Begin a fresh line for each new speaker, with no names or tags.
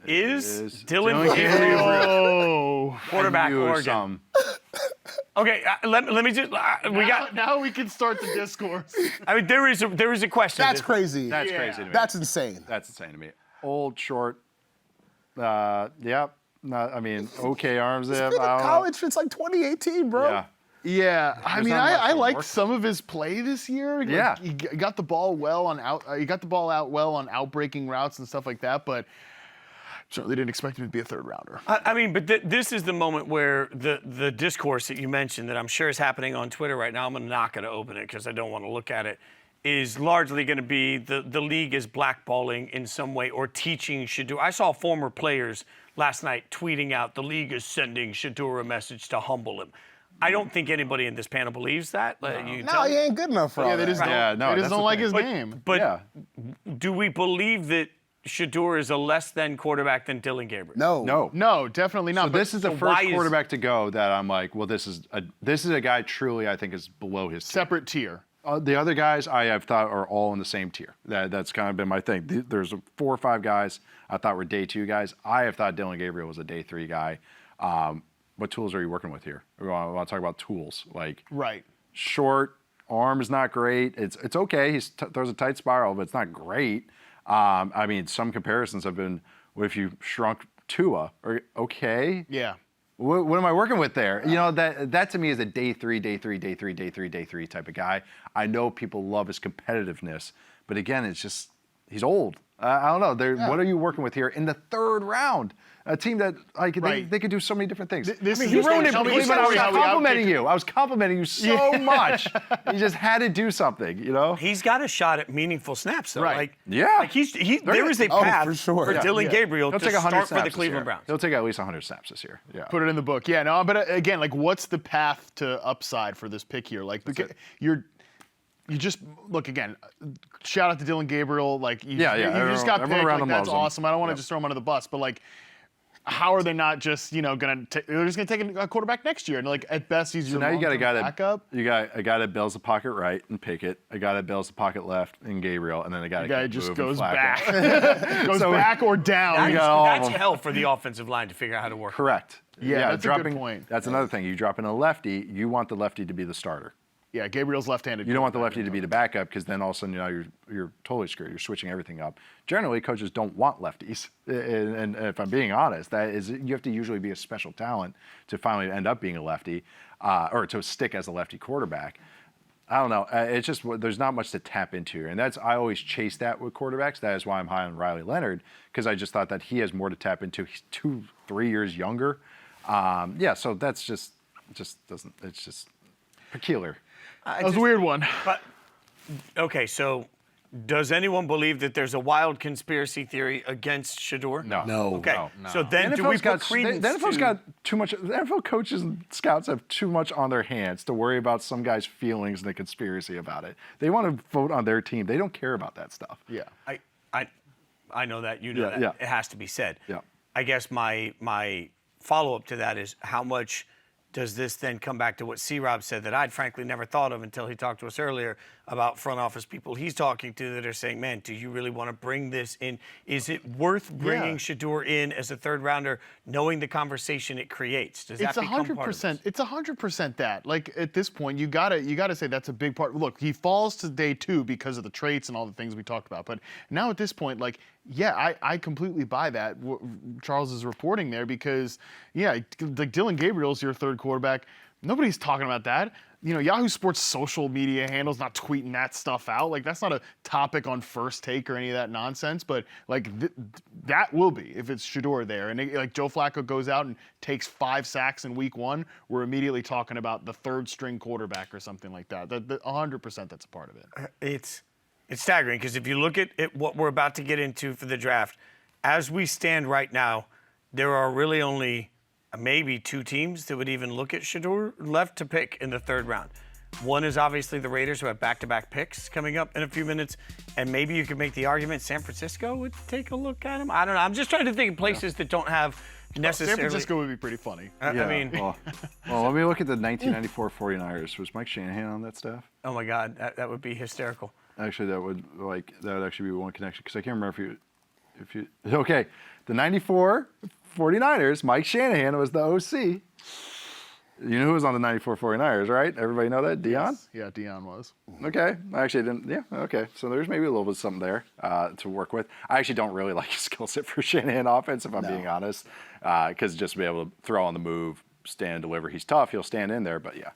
is Dylan Gabriel.
Oh,
Quarterback, Oregon. Okay, let me just.
Now we can start the discourse.
I mean, there is a question.
That's crazy.
That's crazy to me.
That's insane.
That's insane to me. Old, short. Yep. I mean, okay arms.
He's been in college since like 2018, bro.
Yeah.
Yeah, I
There's
mean,
not much
I
to
liked
work.
some of his play this year. Like,
Yeah.
he got the ball well on he got the ball out well on outbreaking routes and stuff like that. But certainly didn't expect him to be a third rounder.
I mean, but this is the moment where the discourse that you mentioned that I'm sure is happening on Twitter right now. I'm not going to open it because I don't want to look at it. Is largely going to be the league is blackballing in some way or teaching Shedeur. I saw former players last night tweeting out the league is sending Shedeur a message to humble him. I don't think anybody in this panel believes that.
No, he ain't good enough for all
they
that.
just don't,
Yeah, no,
they just
that's
don't
the
like
thing.
his game.
But
Yeah.
do we believe that Shedeur is a less than quarterback than Dylan Gabriel?
No.
No, definitely not.
So this is the
so
first
why is-
quarterback to go that I'm like, well, this is a guy truly I think is below his tier.
Separate tier.
The other guys I have thought are all in the same tier. That's kind of been my thing. There's 4 or 5 guys I thought were day 2 guys. I have thought Dylan Gabriel was a day 3 guy. What tools are you working with here? We want to talk about tools. Like
Right.
short, arm is not great. It's okay. He throws a tight spiral, but it's not great. I mean, some comparisons have been, what if you shrunk Tua? Or okay.
Yeah.
What am I working with there? You know, that to me is a day three type of guy. I know people love his competitiveness, but again, it's just, he's old. I don't know. What are you working with here in the 3rd round? A team that like they could do so many different things.
You ruined it.
I was complimenting you. I was complimenting you so much. You just had to do something, you know?
He's got a shot at meaningful snaps, though.
Right.
Like,
Yeah.
Like there is a path
for sure.
for Dylan Gabriel
He'll
to
take 100
start for the
snaps this
Cleveland
year.
Browns.
He'll take at least 100 snaps this year. Yeah.
Put it in the book. Yeah, no, but again, like, what's the path to upside for this pick here? Like, you just look again. Shout out to Dylan Gabriel. Like, you just got picked.
around
Like,
him
that's
loves him.
awesome. I don't want to just throw him under the bus, but like, how are they not just gonna? They're just gonna take a quarterback next year, and like at best he's your
Now you got a guy
backup.
you got a guy that bails the pocket right and Pickett, a guy that bails the pocket left in Gabriel, and then a guy that
just
move
goes
and Flacco.
back, goes back or down.
got all of
That's
them.
hell for the offensive line to figure out how to work.
Correct.
Yeah, that's a good point.
That's another thing. You drop in a lefty, you want the lefty to be the starter.
Yeah, Gabriel's left-handed.
You don't want the lefty to be the backup because then all of a sudden you're totally screwed. You're switching everything up. Generally, coaches don't want lefties, and if I'm being honest, you have to usually be a special talent to finally end up being a lefty, or to stick as a lefty quarterback. I don't know. It's just there's not much to tap into, and I always chase that with quarterbacks. That is why I'm high on Riley Leonard because I just thought that he has more to tap into. He's 2-3 years younger. So that's just doesn't. It's just peculiar.
That was a weird one.
But okay, so does anyone believe that there's a wild conspiracy theory against Shedeur?
No.
Okay.
No.
So then do we put credence
The NFL's
to...
got too much. The NFL coaches and scouts have too much on their hands to worry about some guy's feelings and the conspiracy about it. They want to vote on their team. They don't care about that stuff.
Yeah.
I know that. You know that.
Yeah.
It has to be said.
Yeah.
I guess my follow-up to that is how much does this then come back to what C-Rob said that I'd frankly never thought of until he talked to us earlier about front office people he's talking to that are saying, man, do you really want to bring this in? Is it worth bringing Shedeur in as a 3rd rounder, knowing the conversation it creates? Does that become part of this?
It's 100% that. Like at this point, you gotta say that's a big part. Look, he falls to day 2 because of the traits and all the things we talked about. But now at this point, like, yeah, I completely buy that. Charles is reporting there because, like Dylan Gabriel's your 3rd quarterback. Nobody's talking about that. Yahoo Sports social media handles not tweeting that stuff out. Like, that's not a topic on First Take or any of that nonsense. But, like, that will be if it's Shedeur there. And, like, Joe Flacco goes out and takes 5 sacks in week 1, we're immediately talking about the 3rd-string quarterback or something like that. 100% that's a part of it.
It's staggering because if you look at what we're about to get into for the draft, as we stand right now, there are really only maybe 2 teams that would even look at Shedeur left to pick in the 3rd round. One is obviously the Raiders, who have back-to-back picks coming up in a few minutes, and maybe you could make the argument San Francisco would take a look at him. I don't know. I'm just trying to think of places that don't have necessarily.
San Francisco would be pretty funny.
I mean,
well, let me look at the 1994 49ers. Was Mike Shanahan on that staff?
oh my God, that would be hysterical.
Actually, that would actually be one connection because I can't remember if Okay, the 94 49ers, Mike Shanahan was the OC. You know who was on the 94 49ers, right? Everybody know that? Deion?
Yes. Yeah, Deion was.
Okay. I actually didn't. Yeah, okay. So there's maybe a little bit of something there to work with. I actually don't really like his skill set for Shanahan offense, if I'm being honest, because just to be able to throw on the move, stand, deliver. He's tough. He'll stand in there, but yeah.